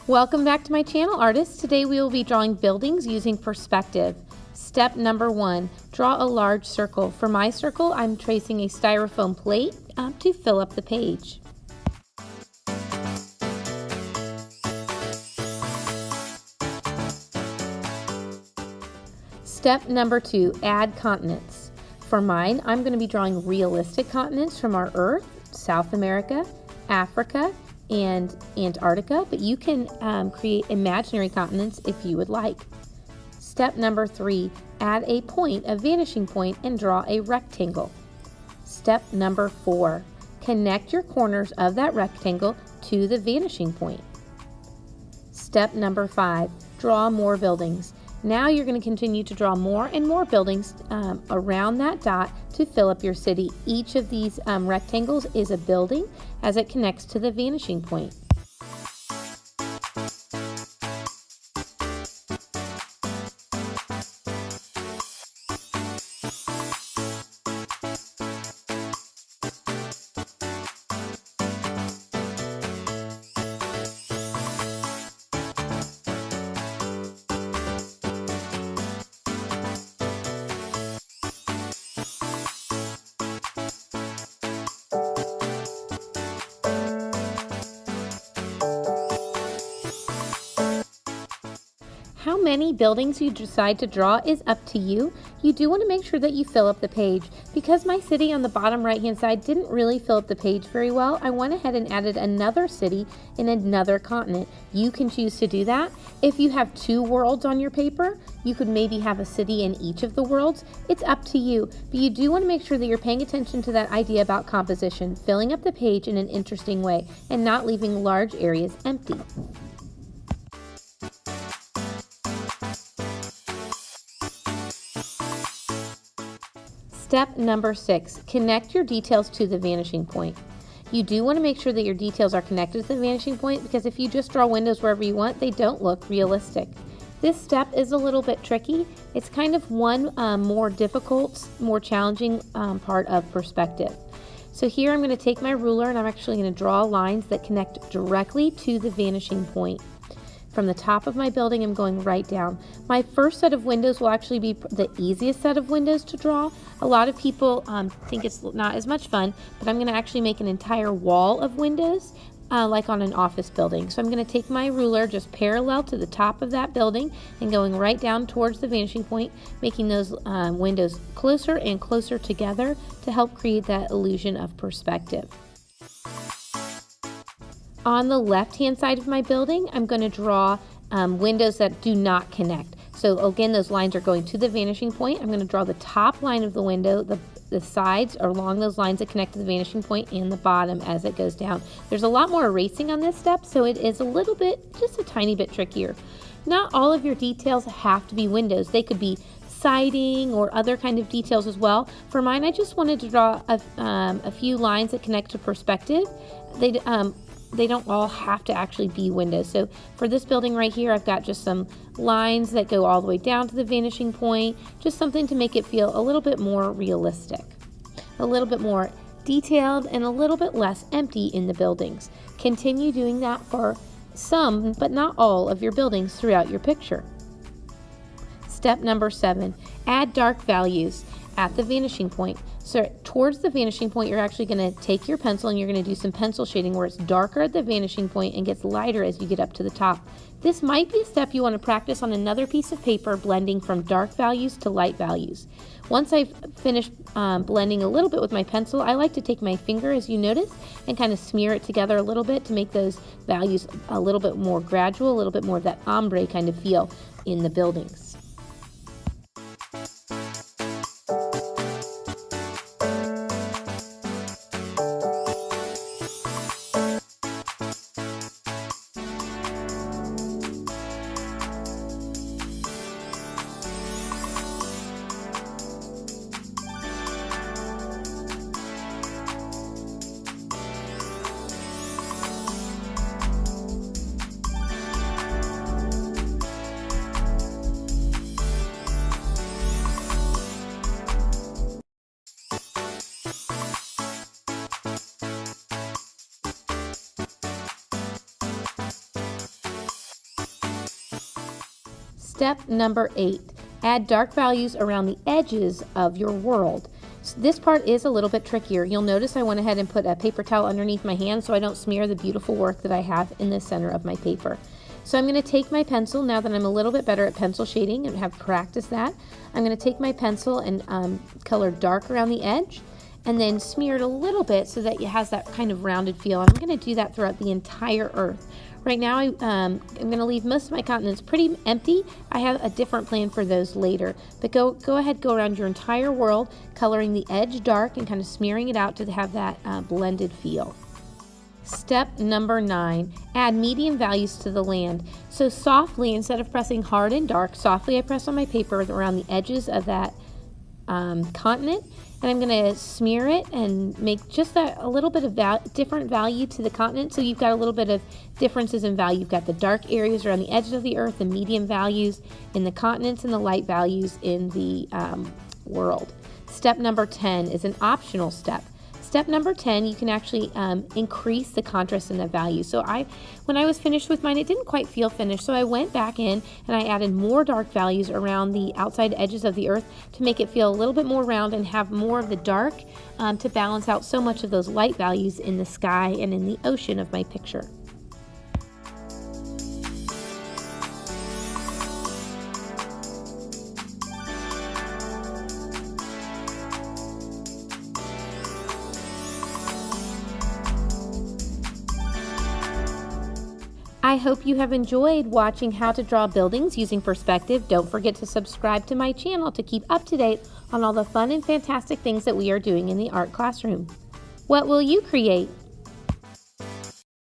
Welcome back to my channel, artists. Today we will be drawing buildings using perspective. Step number 1, draw a large circle. For my circle, I'm tracing a styrofoam plate to fill up the page. Step number 2, add continents. For mine, I'm going to be drawing realistic continents from our Earth, South America, Africa, and Antarctica, but you can create imaginary continents if you would like. Step number 3, add a point, a vanishing point, and draw a rectangle. Step number 4, connect your corners of that rectangle to the vanishing point. Step number 5, draw more buildings. Now you're going to continue to draw more and more buildings around that dot to fill up your city. Each of these rectangles is a building as it connects to the vanishing point. How many buildings you decide to draw is up to you. You do want to make sure that you fill up the page. Because my city on the bottom right hand side didn't really fill up the page very well, I went ahead and added another city in another continent. You can choose to do that. If you have 2 worlds on your paper, you could maybe have a city in each of the worlds. It's up to you, but you do want to make sure that you're paying attention to that idea about composition, filling up the page in an interesting way, and not leaving large areas empty. Step number 6, connect your details to the vanishing point. You do want to make sure that your details are connected to the vanishing point, because if you just draw windows wherever you want, they don't look realistic. This step is a little bit tricky. It's kind of one more difficult, more challenging part of perspective. So here I'm going to take my ruler and I'm actually going to draw lines that connect directly to the vanishing point. From the top of my building, I'm going right down. My first set of windows will actually be the easiest set of windows to draw. A lot of people think it's not as much fun, but I'm going to actually make an entire wall of windows like on an office building. So I'm going to take my ruler just parallel to the top of that building and going right down towards the vanishing point, making those windows closer and closer together to help create that illusion of perspective. On the left-hand side of my building, I'm going to draw windows that do not connect. So again, those lines are going to the vanishing point. I'm going to draw the top line of the window, the sides are along those lines that connect to the vanishing point, and the bottom as it goes down. There's a lot more erasing on this step, so it is a little bit, just a tiny bit trickier. Not all of your details have to be windows. They could be siding or other kind of details as well. For mine, I just wanted to draw a few lines that connect to perspective. They don't all have to actually be windows. So for this building right here, I've got just some lines that go all the way down to the vanishing point, just something to make it feel a little bit more realistic, a little bit more detailed, and a little bit less empty in the buildings. Continue doing that for some, but not all, of your buildings throughout your picture. Step number 7, add dark values at the vanishing point. So towards the vanishing point, you're actually going to take your pencil and you're going to do some pencil shading where it's darker at the vanishing point and gets lighter as you get up to the top. This might be a step you want to practice on another piece of paper, blending from dark values to light values. Once I've finished blending a little bit with my pencil, I like to take my finger, as you notice, and kind of smear it together a little bit to make those values a little bit more gradual, a little bit more of that ombre kind of feel in the buildings. Step number 8, add dark values around the edges of your world. So this part is a little bit trickier. You'll notice I went ahead and put a paper towel underneath my hand so I don't smear the beautiful work that I have in the center of my paper. So I'm going to take my pencil, now that I'm a little bit better at pencil shading and have practiced that, I'm going to take my pencil and color dark around the edge and then smear it a little bit so that it has that kind of rounded feel. And I'm going to do that throughout the entire Earth. Right now, I'm going to leave most of my continents pretty empty. I have a different plan for those later. But go ahead, go around your entire world, coloring the edge dark and kind of smearing it out to have that blended feel. Step number 9, add medium values to the land. So softly, instead of pressing hard and dark, softly I press on my paper around the edges of that continent, and I'm going to smear it and make just a little bit of different value to the continent. So you've got a little bit of differences in value. You've got the dark areas around the edges of the Earth, the medium values in the continents, and the light values in the world. Step number 10 is an optional step. Step number 10, you can actually increase the contrast in the value. So when I was finished with mine, it didn't quite feel finished. So I went back in and I added more dark values around the outside edges of the Earth to make it feel a little bit more round and have more of the dark to balance out so much of those light values in the sky and in the ocean of my picture. I hope you have enjoyed watching how to draw buildings using perspective. Don't forget to subscribe to my channel to keep up to date on all the fun and fantastic things that we are doing in the art classroom. What will you create?